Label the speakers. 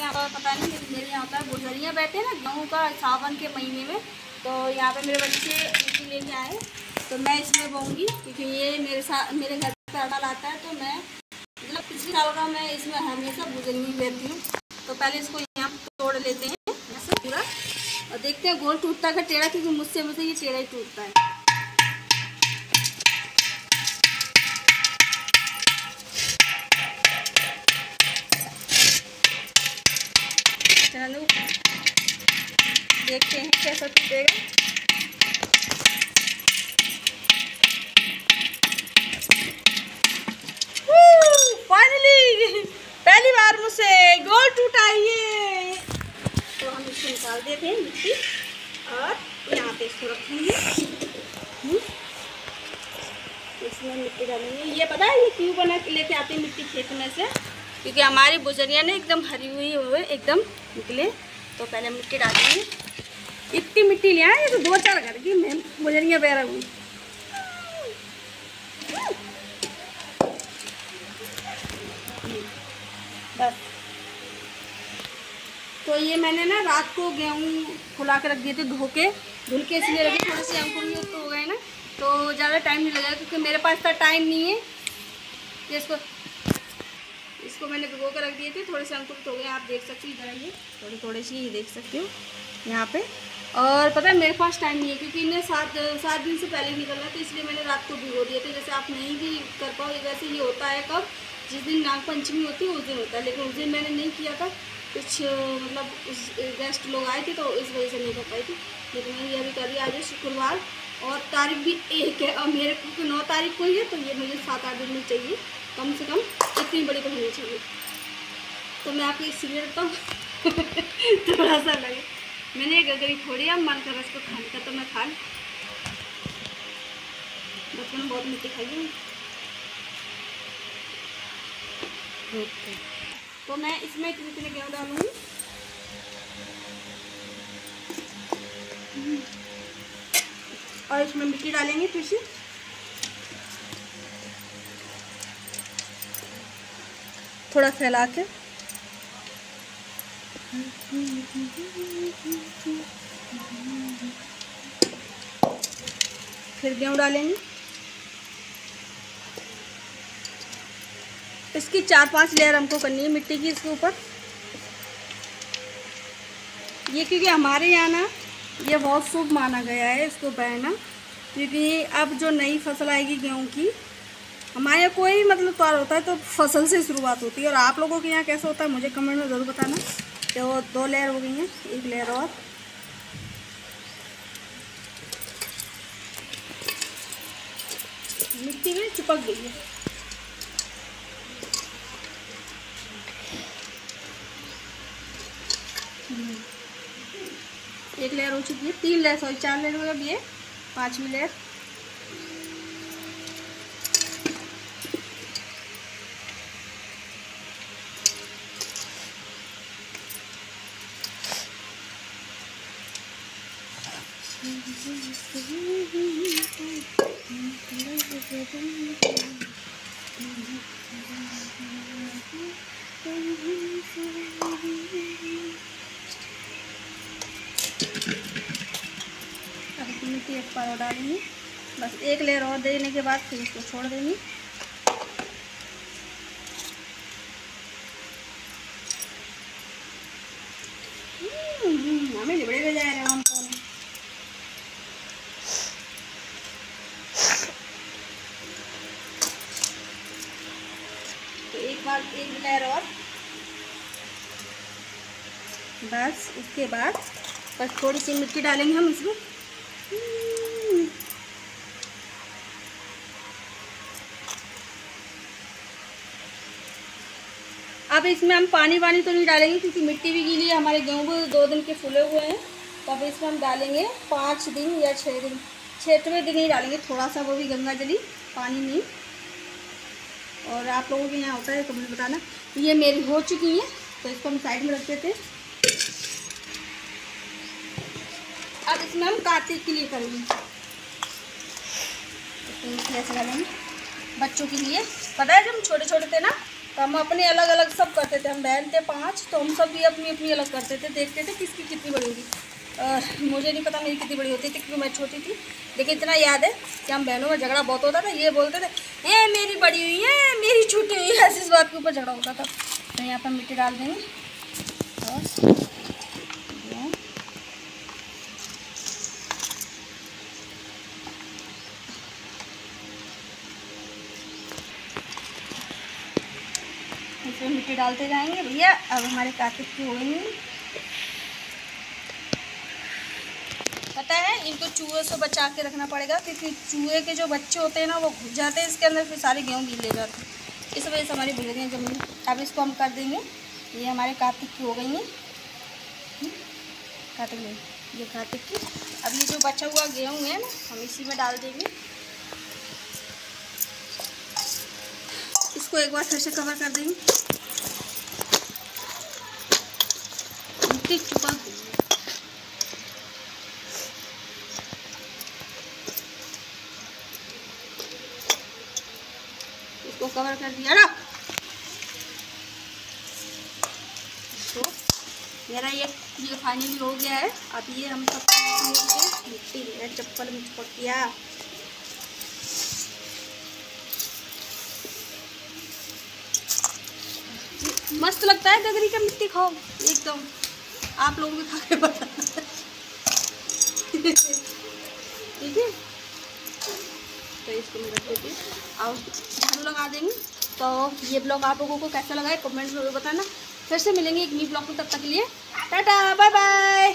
Speaker 1: यहाँ पर पता नहीं, लेकिन मेरे यहाँ होता है गुजरियाँ बैठे ना गेहूँ का सावन के महीने में। तो यहाँ पे मेरे बच्चे मिट्टी लेके आए, तो मैं इसमें बोऊँगी क्योंकि ये मेरे घर पर अड़ल आता है। तो मैं मतलब पिछले साल का मैं इसमें हमेशा गुजरियाँ लेती हूँ। तो पहले इसको यहाँ तोड़ लेते हैं ऐसे पूरा, और देखते हैं गोल टूटता है टेढ़ा, क्योंकि मुझसे ये टेढ़ा ही टूटता है। चलो देखते हैं कैसा टूटेगा। फाइनली पहली बार मुझसे गोल टूटा है ये। तो हम इसको निकाल देते हैं मिट्टी, और यहाँ पे इसको रखेंगे। इसमें मिट्टी डालेंगे। ये पता है ये क्यों बना लेके आते हैं मिट्टी खेत में से, क्योंकि हमारी बुजरिया ने एकदम हरी हुई एकदम निकले। तो पहले मिट्टी डालेंगे। इतनी मिट्टी ले आए, ये तो 2-4 घर की मैं बुजरिया पैरा हुई। बस तो ये मैंने ना रात को गेहूँ फुला के रख दिए थे, धुल के इसलिए रखे, थोड़े से अंकुर तो हो गए ना, तो ज़्यादा टाइम नहीं लगा, क्योंकि मेरे पास इतना टाइम नहीं है। इसको मैंने भिगो कर रख दिए थे, थोड़े से अंकुरित हो गए, आप देख सकते हो। इधर आइए, थोड़े सी ही देख सकते हो यहाँ पे। और पता है मेरे पास टाइम नहीं है, क्योंकि इन्हें 7 दिन से पहले निकलना, तो इसलिए मैंने रात को भिगो दिए थे। जैसे आप नहीं भी कर पाओ, वैसे ये होता है कब, जिस दिन नागपंचमी होती है उस दिन होता है, लेकिन उस दिन मैंने नहीं किया था। कुछ मतलब गेस्ट लोग आए थे, तो इस वजह से नहीं कर पाई थी। लेकिन मैं ये अभी कर रही, आज है शुक्रवार और तारीख भी 1 है, और मेरे को 9 तारीख को ही है। तो ये मुझे 7-8 दिन में चाहिए कम से कम, इतनी बड़ी तो होनी चाहिए। तो मैं आपको इसलिए रखता हूँ थोड़ा सा लगे। मैंने गगरी थोड़ी अब मन कर इसको खाने का, तो मैं खा ली। बचपन में बहुत मिट्टी खाई है। तो मैं इसमें कितने गेहूँ डालूँगी, और इसमें मिट्टी डालेंगे फिर से। थोड़ा फैला के फिर गेहूँ डालेंगे। इसकी 4-5 लेयर हमको करनी है मिट्टी की इसके ऊपर। ये क्योंकि हमारे यहाँ ना ये बहुत शुभ माना गया है इसको बहना, क्योंकि अब जो नई फसल आएगी गेहूँ की, हमारे यहाँ कोई मतलब त्योहार होता है तो फसल से शुरुआत होती है। और आप लोगों के यहाँ कैसा होता है मुझे कमेंट में ज़रूर बताना। तो 2 लेयर हो गई हैं, 1 लेयर और। मिट्टी में चिपक गई है। एक लेयर हो चुकी है, 3 लेयर, सॉरी 4 लेयर हो गई है, 5वीं लेयर। अब मिट्टी एक बार और डालेंगे, बस 1 लेयर और देने के बाद फिर इसको छोड़ देंगे। हमें लिबड़े ले जा रहे हैं हम तो। एक बार 1 लेयर और, बस उसके बाद बस थोड़ी सी मिट्टी डालेंगे हम इसमें। अब इसमें हम पानी तो नहीं डालेंगे, क्योंकि मिट्टी भी गीली है, हमारे गेहूँ भी 2 दिन के फूले हुए हैं। तो अब इसमें हम डालेंगे 5 दिन या 6 दिन, 6वें दिन ही डालेंगे थोड़ा सा, वो भी गंगा जली, पानी नहीं। और आप लोगों के यहाँ होता है तो मुझे बताना। ये मेरी हो चुकी है, तो इसको हम साइड में रख देते हैं। अब इसमें हम कार्तिक के लिए करेंगे, तो ऐसे डालेंगे बच्चों के लिए। पता है जब हम छोटे छोटे थे ना, तो हम अपने अलग अलग सब करते थे। हम बहन थे 5, तो हम सब भी अपनी अपनी अलग करते थे, देखते थे किसकी कितनी बड़ी होगी। मुझे नहीं पता मेरी कितनी बड़ी होती थी क्योंकि मैं छोटी थी, लेकिन इतना याद है कि हम बहनों में झगड़ा बहुत होता था। ये बोलते थे ये मेरी बड़ी हुई है, मेरी छोटी हुई है, ऐसी इस बात के ऊपर झगड़ा होता था। तो यहाँ पर मिट्टी डाल देंगे बस। इसमें मिट्टी डालते जाएंगे भैया। अब हमारे कार्तिक की हो गई। पता है इनको चूहे से बचा के रखना पड़ेगा, क्योंकि चूहे के जो बच्चे होते हैं ना वो घुस जाते हैं इसके अंदर, फिर सारे गेहूँ गिर ले जाते हैं। इस वजह से हमारी बिगड़ियाँ जम गई। अब इसको हम कर देंगे। ये हमारे कार्तिक की हो गई हैं, कार्तिक नहीं, ये कार्तिक की। अब ये जो बचा हुआ गेहूँ है ना हम इसी में डाल देंगे। इसको एक बार फिर से कवर कर देंगे। मिट्टी चुका इसको कवर कर दिया ना। तो मेरा ये फाइनली हो गया है। अब ये हम सब मिट्टी मेरा चप्पल में चिपक गया। मस्त लगता है गगरी का मिट्टी खाओ एकदम। आप लोग भी खा के बताना ठीक है। तो इसको मैं रख देती हूँ और झाड़ू लगा देंगे। तो ये ब्लॉग आप लोगों को कैसा लगा है कमेंट में बताना। फिर से मिलेंगे एक न्यू ब्लॉग में, तब तक के लिए टाटा बाय बाय।